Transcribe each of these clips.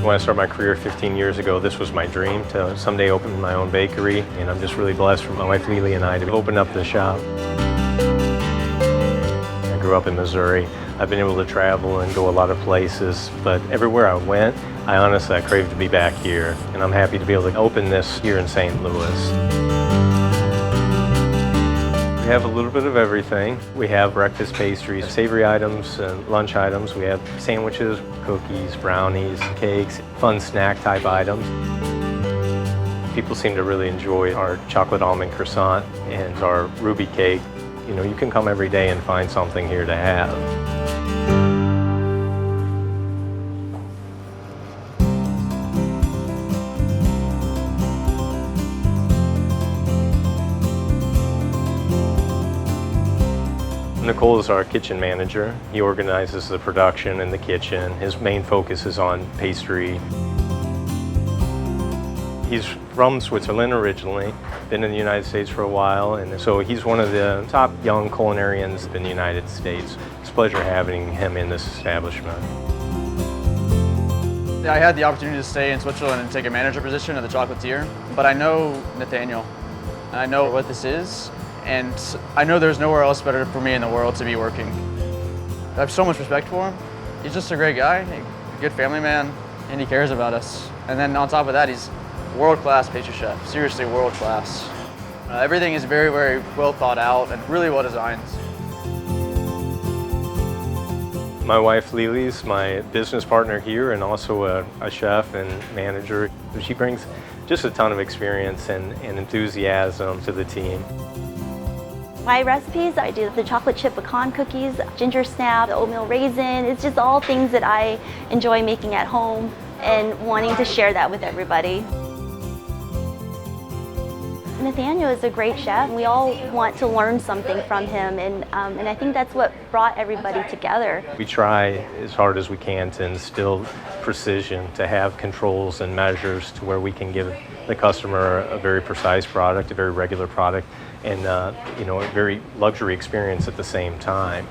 When I started my career 15 years ago, this was my dream to someday open my own bakery, and I'm just really blessed for my wife Lily and I to open up the shop. I grew up in Missouri. I've been able to travel and go a lot of places, but everywhere I went, I craved to be back here, and I'm happy to be able to open this here in St. Louis. We have a little bit of everything. We have breakfast pastries, savory items, and lunch items. We have sandwiches, cookies, brownies, cakes, fun snack type items. People seem to really enjoy our chocolate almond croissant and our ruby cake. You know, you can come every day and find something here to have. Nicole is our kitchen manager. He organizes the production in the kitchen. His main focus is on pastry. He's from Switzerland originally, been in the United States for a while, and so he's one of the top young culinarians in the United States. It's a pleasure having him in this establishment. I had the opportunity to stay in Switzerland and take a manager position at the Chocolatier, but I know Nathaniel, and I know what this is. And I know there's nowhere else better for me in the world to be working. I have so much respect for him. He's just a great guy, a good family man, and he cares about us. And then on top of that, he's world-class pastry chef, seriously world-class. Everything is very, very well thought out and really well designed. My wife Lily's my business partner here and also a chef and manager. She brings just a ton of experience and enthusiasm to the team. My recipes, I do the chocolate chip pecan cookies, ginger snap, the oatmeal raisin. It's just all things that I enjoy making at home and wanting to share that with everybody. Nathaniel is a great chef. We all want to learn something from him, and I think that's what brought everybody together. We try as hard as we can to instill precision, to have controls and measures to where we can give the customer a very precise product, a very regular product, and you know, a very luxury experience at the same time.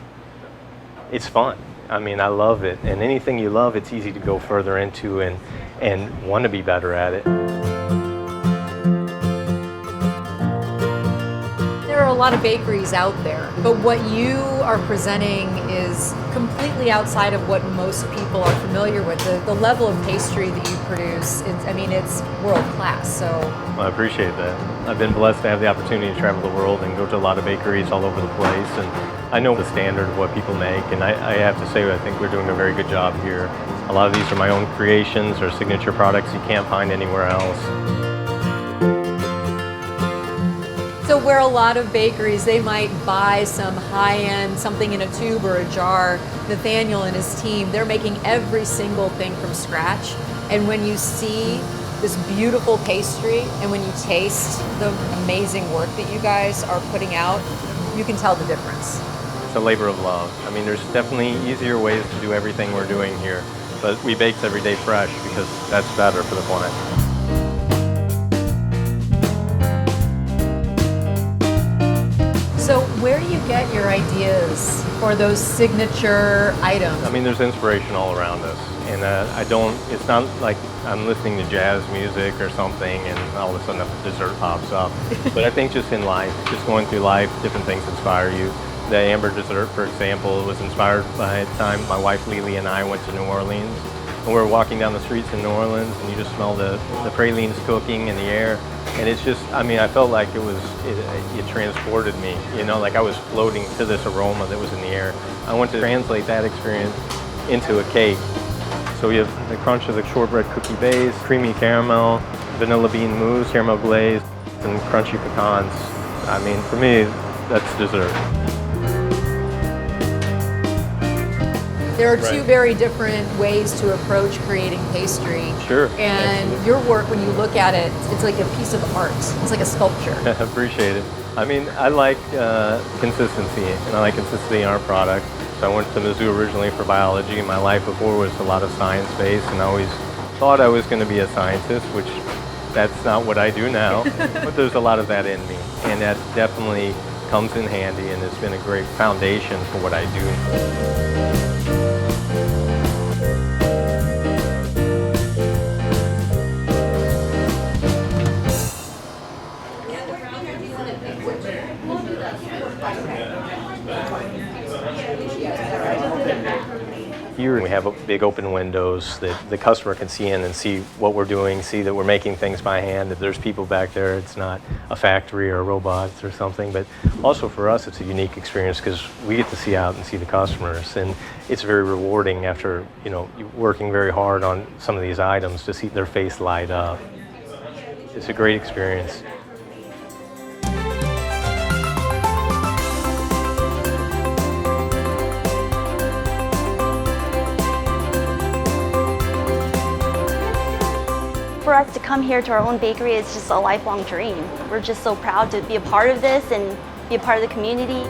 It's fun. I mean, I love it, and anything you love, it's easy to go further into and want to be better at it. There are a lot of bakeries out there, but what you are presenting is completely outside of what most people are familiar with. The level of pastry that you produce, it's world class. So I appreciate that. I've been blessed to have the opportunity to travel the world and go to a lot of bakeries all over the place, and I know the standard of what people make, and I have to say I think we're doing a very good job here. A lot of these are my own creations or signature products you can't find anywhere else. So where a lot of bakeries, they might buy some high-end, something in a tube or a jar, Nathaniel and his team, they're making every single thing from scratch. And when you see this beautiful pastry and when you taste the amazing work that you guys are putting out, you can tell the difference. It's a labor of love. I mean, there's definitely easier ways to do everything we're doing here, but we bake every day fresh because that's better for the planet. So where do you get your ideas for those signature items? I mean, there's inspiration all around us, and it's not like I'm listening to jazz music or something and all of a sudden a dessert pops up. But I think just in life, just going through life, different things inspire you. The amber dessert, for example, was inspired by the time my wife Lily and I went to New Orleans. And we were walking down the streets in New Orleans, and you just smell the pralines cooking in the air. And it's just, I mean, I felt like it transported me, you know, like I was floating to this aroma that was in the air. I want to translate that experience into a cake. So we have the crunch of the shortbread cookie base, creamy caramel, vanilla bean mousse, caramel glaze, and crunchy pecans. I mean, for me, that's dessert. There are two very different ways to approach creating pastry. Sure. And absolutely. Your work, when you look at it, it's like a piece of art. It's like a sculpture. I appreciate it. I mean, I like consistency, and I like consistency in our product. So I went to Mizzou originally for biology, and my life before was a lot of science-based, and I always thought I was going to be a scientist, which that's not what I do now. But there's a lot of that in me, and that definitely comes in handy, and it's been a great foundation for what I do. have big open windows that the customer can see in and see what we're doing, see that we're making things by hand. If there's people back there, it's not a factory or robots or something. But also for us, it's a unique experience because we get to see out and see the customers, and it's very rewarding after working very hard on some of these items to see their face light up. It's a great experience. For us to come here to our own bakery is just a lifelong dream. We're just so proud to be a part of this and be a part of the community.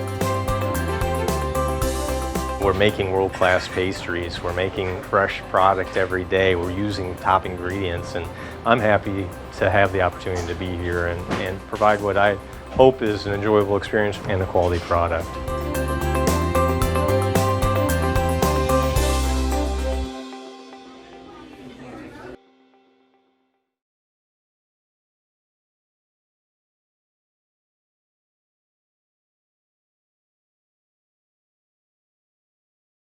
We're making world-class pastries. We're making fresh product every day. We're using top ingredients, and I'm happy to have the opportunity to be here and provide what I hope is an enjoyable experience and a quality product.